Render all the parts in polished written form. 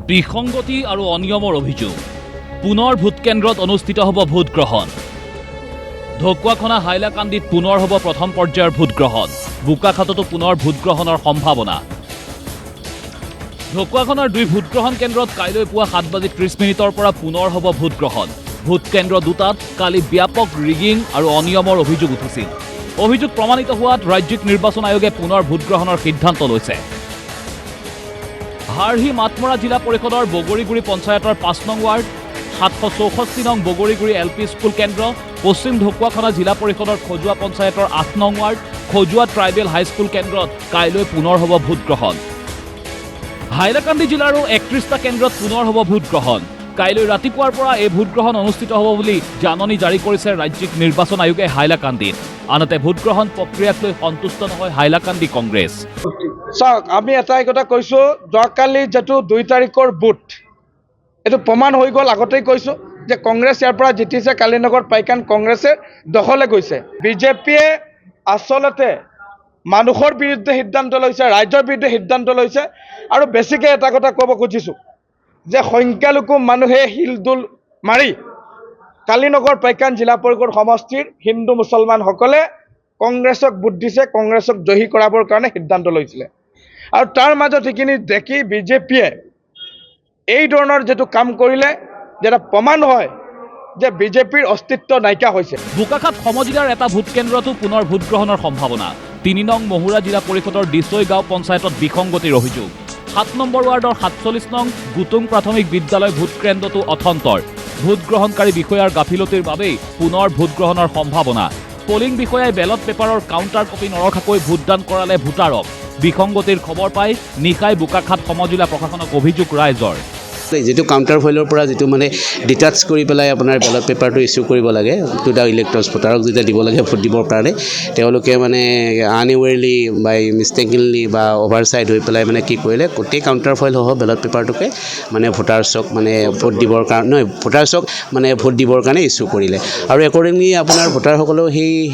বিসংগতি আৰু অনিয়মৰ অভিযোগ পুনৰ ভোটকেন্দ্ৰত অনুষ্ঠিত হ'ব ভোটগ্ৰহণ ঢকুৱাখনা হাইলাকান্দিত পুনৰ হ'ব প্ৰথম পৰ্যায়ৰ ভোটগ্ৰহণ বোকাখাততো পুনৰ ভোটগ্ৰহণৰ সম্ভাৱনা ঢকুৱাখনাৰ দুই ভোটগ্ৰহণ কেন্দ্ৰত কাইলৈ পুৱা 7:30 পৰা পুনৰ হ'ব ভোটগ্ৰহণ ভোটকেন্দ্ৰ দুটাত কালি ব্যাপক ৰিগিং আৰু অনিয়মৰ অভিযোগ উঠিছিল অভিযোগ প্ৰমাণিত হোৱাত ৰাজ্যিক নিৰ্বাচন আয়োগে পুনৰ ভোটগ্ৰহণৰ সিদ্ধান্ত লৈছে হাৰহি মাতমৰা জিলা পৰিষদৰ বগৰীগুৰি পঞ্চায়তৰ 5 নং ৱাৰ্ড 764 নং বগৰীগুৰি LP স্কুল কেন্দ্ৰ পশ্চিম ঢকুৱাখনা জিলা পৰিষদৰ খজুৱা পঞ্চায়তৰ 8 নং ৱাৰ্ড খজুৱা ট্ৰাইবেল হাইস্কুল কেন্দ্ৰত কাইলৈ পুনৰ হ'ব ভোটগ্ৰহণ হাইলাকান্দি জিলাৰো 31টা কেন্দ্ৰত পুনৰ হ'ব ভোটগ্ৰহণ কাইলৈ ৰাতিপুৱাৰ পৰা এই ভোটগ্ৰহণ অনুষ্ঠিত হ'ব বুলি জাননী জাৰি কৰিছে ৰাজ্যিক নিৰ্বাচন আয়োগে হাইলাকান্দিত আনহাতে ভোটগ্ৰহণ প্ৰক্ৰিয়াক লৈ সন্তুষ্ট নহয় হাইলাকান্দি কংগ্ৰেছ চাওক আমি এটাই কথা কৈছোঁ যোৱাকালি যেটো 2 তাৰিখৰ বুথ এইটো প্ৰমাণ হৈ গ'ল আগতেই কৈছোঁ যে কংগ্ৰেছ ইয়াৰ পৰা জিতিছে কালিনগৰ পাইকান কংগ্ৰেছে দখলে গৈছে বিজেপিয়ে আচলতে মানুহৰ বিৰুদ্ধে সিদ্ধান্ত লৈছে ৰাজ্যৰ বিৰুদ্ধে সিদ্ধান্ত লৈছে আৰু বেছিকৈ এটা কথা ক'ব খুজিছোঁ যে সংখ্যালঘু মানুহে হিলদুল মাৰি কালিনগৰ পাইকান জিলা পৰিষদ সমষ্টিৰ হিন্দু মুছলমানসকলে কংগ্ৰেছক ভোট দিছে কংগ্ৰেছক জয়ী কৰাবৰ কাৰণে সিদ্ধান্ত লৈছিলে আৰু তাৰ মাজত সেইখিনি দেখি বিজেপিয়ে এই ধৰণৰ যেটো কাম কৰিলে যেটা প্ৰমাণ হয় যে বিজেপিৰ অস্তিত্ব নাইকিয়া হৈছে বোকাখাত সমজিলাৰ এটা ভোটকেন্দ্ৰতো পুনৰ ভোটগ্ৰহণৰ সম্ভাৱনা 3 নং মহুৰা জিলা পৰিষদৰ ডিছৈ গাঁও পঞ্চায়তত বিসংগতিৰ অভিযোগ 7 নম্বৰ ৱাৰ্ডৰ 47 নং গুতুং প্ৰাথমিক বিদ্যালয় ভোটকেন্দ্ৰটো অথন্তৰ ভোটগ্ৰহণকাৰী বিষয়াৰ গাফিলতিৰ বাবেই পুনৰ ভোটগ্ৰহণৰ সম্ভাৱনা পোলিং বিষয়াই বেলট পেপাৰৰ কাউণ্টাৰ কপি নৰখাকৈ ভোটদান কৰালে ভোটাৰক বিসংগতিৰ খবৰ পাই নিশাই বোকাখাত সমজিলা প্ৰশাসনক অভিযোগ ৰাইজৰ যেটো কাউণ্টাৰ ফইলৰ পৰা যেটো মানে ডিটাচ কৰি পেলাই আপোনাৰ বেলট পেপাৰটো ইস্যু কৰিব লাগে টু দা ইলেক্টৰ্ছ ভোটাৰক যেতিয়া দিব লাগে ভোট দিবৰ কাৰণে তেওঁলোকে মানে আনএৱেৰলি বাই মিষ্টেকিনলি বা অভাৰচাইড হৈ পেলাই মানে কি কৰিলে গোটেই কাউণ্টাৰ ফইল সহ বেলট পেপাৰটোকে মানে ভোটাৰছক মানে ভোট দিবৰ কাৰণে ভোটাৰছক মানে ভোট দিবৰ কাৰণে ইস্যু কৰিলে আৰু একৰ্ডিংলি আপোনাৰ ভোটাৰসকলেও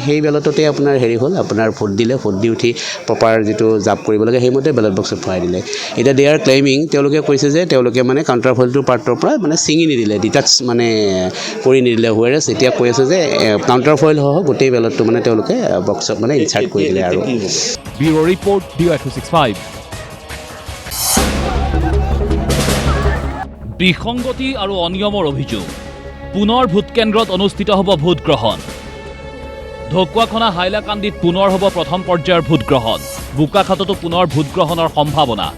সেই বেলটতে আপোনাৰ হেৰি হ'ল আপোনাৰ ভোট দিলে ভোট দি উঠি প্ৰপাৰ যেটো জাপ কৰিব লাগে সেইমতে বেলট বক্সত ভৰাই দিলে এতিয়া দে আৰ ক্লেইমিং তেওঁলোকে কৈছে যে তেওঁলোকে মানে কাউণ্টাৰ ফইলটোৰ পাৰ্টৰ পৰা মানে ছিঙি নিদিলে ডিটাচ মানে কৰি নিদিলে হুৱেৰেছ এতিয়া কৈ আছে যে কাউণ্টাৰ ফইল সহ গোটেই বেলটটো মানে তেওঁলোকে বক্সত মানে ইনচাৰ্ট কৰি দিলে আৰু ব্যুৰ' ৰিপৰ্ট DO-265 বিসংগতি আৰু অনিয়মৰ অভিযোগ পুনৰ ভোটকেন্দ্ৰত অনুষ্ঠিত হ'ব ভোটগ্ৰহণ ঢকুৱাখনা হাইলাকান্দিত পুনৰ হ'ব প্ৰথম পৰ্যায়ৰ ভোটগ্ৰহণ বোকাখাততো পুনৰ ভোটগ্ৰহণৰ সম্ভাৱনা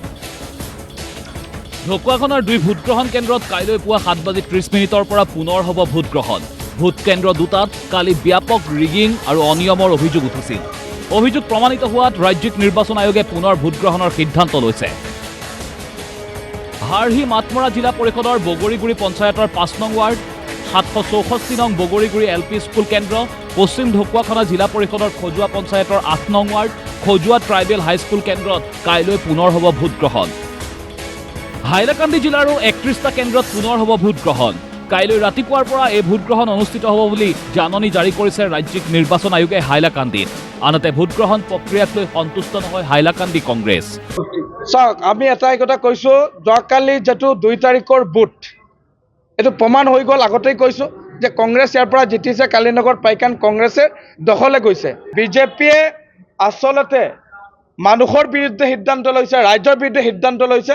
ঢকুৱাখনাৰ দুই ভোটগ্ৰহণ কেন্দ্ৰত কাইলৈ পুৱা 7:30 পৰা পুনৰ হ'ব ভোটগ্ৰহণ ভোটকেন্দ্ৰ দুটাত কালি ব্যাপক ৰিগিং আৰু অনিয়মৰ অভিযোগ উঠিছিল অভিযোগ প্ৰমাণিত হোৱাত ৰাজ্যিক নিৰ্বাচন আয়োগে পুনৰ ভোটগ্ৰহণৰ সিদ্ধান্ত লৈছে হাৰহি মাতমৰা জিলা পৰিষদৰ বগৰীগুৰি পঞ্চায়তৰ 5 নং ৱাৰ্ড 764 নং বগৰীগুৰি LP স্কুল কেন্দ্ৰ পশ্চিম ঢকুৱাখনা জিলা পৰিষদৰ খজুৱা পঞ্চায়তৰ 8 নং ৱাৰ্ড খজুৱা ট্ৰাইবেল হাইস্কুল কেন্দ্ৰত কাইলৈ পুনৰ হ'ব ভোটগ্ৰহণ হাইলাকান্দি জিলাৰো 31টা কেন্দ্ৰত পুনৰ হ'ব ভোটগ্ৰহণ কাইলৈ ৰাতিপুৱাৰ পৰা এই ভোটগ্ৰহণ অনুষ্ঠিত হ'ব বুলি জাননী জাৰি কৰিছে ৰাজ্যিক নিৰ্বাচন আয়োগে হাইলাকান্দিত আনহাতে ভোটগ্ৰহণ প্ৰক্ৰিয়াক লৈ সন্তুষ্ট নহয় হাইলাকান্দি কংগ্ৰেছ চাওক আমি এটাই কথা কৈছোঁ যোৱাকালি যেটো 2 তাৰিখৰ বুথ এইটো প্ৰমাণ হৈ গ'ল আগতেই কৈছোঁ যে কংগ্ৰেছ ইয়াৰ পৰা জিতিছে কালিনগৰ পাইকান কংগ্ৰেছে দখলে গৈছে বিজেপিয়ে আচলতে মানুহৰ বিৰুদ্ধে সিদ্ধান্ত লৈছে ৰাজ্যৰ বিৰুদ্ধে সিদ্ধান্ত লৈছে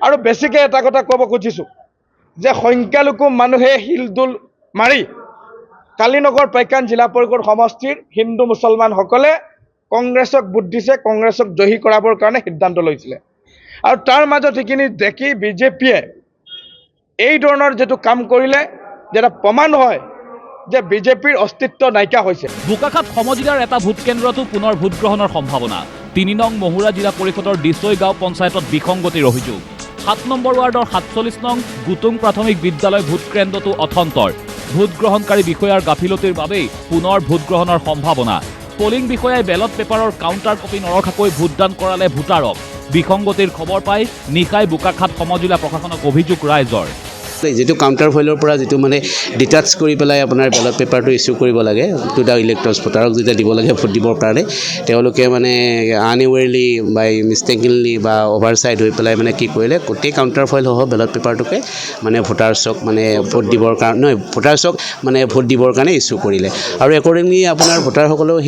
আৰু বেছিকৈ এটা কথা ক'ব খুজিছোঁ যে সংখ্যালঘু মানুহে হিলদুল মাৰি কালিনগৰ পাইকান জিলা পৰিষদ সমষ্টিৰ হিন্দু মুছলমানসকলে কংগ্ৰেছক ভোট দিছে কংগ্ৰেছক জয়ী কৰাবৰ কাৰণে সিদ্ধান্ত লৈছিলে আৰু তাৰ মাজত সেইখিনি দেখি বিজেপিয়ে এই ধৰণৰ যেটো কাম কৰিলে যেটা প্ৰমাণ হয় যে বিজেপিৰ অস্তিত্ব নাইকিয়া হৈছে বোকাখাত সমজিলাৰ এটা ভোটকেন্দ্ৰতো পুনৰ ভোটগ্ৰহণৰ সম্ভাৱনা 3 নং মহুৰা জিলা পৰিষদৰ ডিছৈ গাঁও পঞ্চায়তত বিসংগতিৰ অভিযোগ 7 নম্বৰ ৱাৰ্ডৰ 47 নং গুতুং প্ৰাথমিক বিদ্যালয় ভোটকেন্দ্ৰটো অথন্তৰ ভোটগ্ৰহণকাৰী বিষয়াৰ গাফিলতিৰ বাবেই পুনৰ ভোটগ্ৰহণৰ সম্ভাৱনা পোলিং বিষয়াই বেলট পেপাৰৰ কাউণ্টাৰ কপি নৰখাকৈ ভোটদান কৰালে ভোটাৰক বিসংগতিৰ খবৰ পাই নিশাই বোকাখাত সমজিলা প্ৰশাসনক অভিযোগ ৰাইজৰ যিটো কাউণ্টাৰ ফইলৰ পৰা যিটো মানে ডিটাচ কৰি পেলাই আপোনাৰ বেলট পেপাৰটো ইছ্যু কৰিব লাগে টু দ্য ইলেক্টৰ্ছ ভোটাৰক যেতিয়া দিব লাগে ভোট দিবৰ কাৰণে তেওঁলোকে মানে আনএৱেৰলি বাই মিষ্টেকিনলি বা অভাৰচাইড হৈ পেলাই মানে কি কৰিলে গোটেই কাউণ্টাৰ ফইলসহ বেলট পেপাৰটোকে মানে ভোটাৰছক মানে ভোট দিবৰ কাৰণে ভোটাৰছক মানে ভোট দিবৰ কাৰণে ইছ্যু কৰিলে আৰু একৰ্ডিংলি আপোনাৰ ভোটাৰসকলেও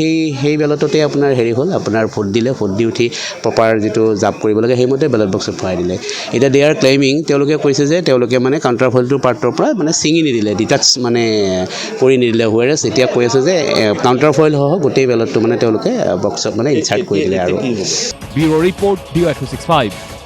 সেই বেলটতে আপোনাৰ হেৰি হ'ল আপোনাৰ ভোট দিলে ভোট দি উঠি প্ৰপাৰ যিটো জাপ কৰিব লাগে সেইমতে বেলট বক্সত ভৰাই দিলে এতিয়া দে আৰ ক্লেইমিং তেওঁলোকে কৈছে যে তেওঁলোকে মানে কাউণ্টাৰ ফইলটোৰ পাৰ্টৰ পৰা মানে ছিঙি নিদিলে ডিটাচ মানে কৰি নিদিলে হুৱেৰেছ এতিয়া কৈ আছে যে কাউণ্টাৰ ফইলসহ গোটেই বেলটটো মানে তেওঁলোকে বক্সত মানে ইনচাৰ্ট কৰি দিলে আৰু ব্যুৰ ৰিপৰ্ট DY 265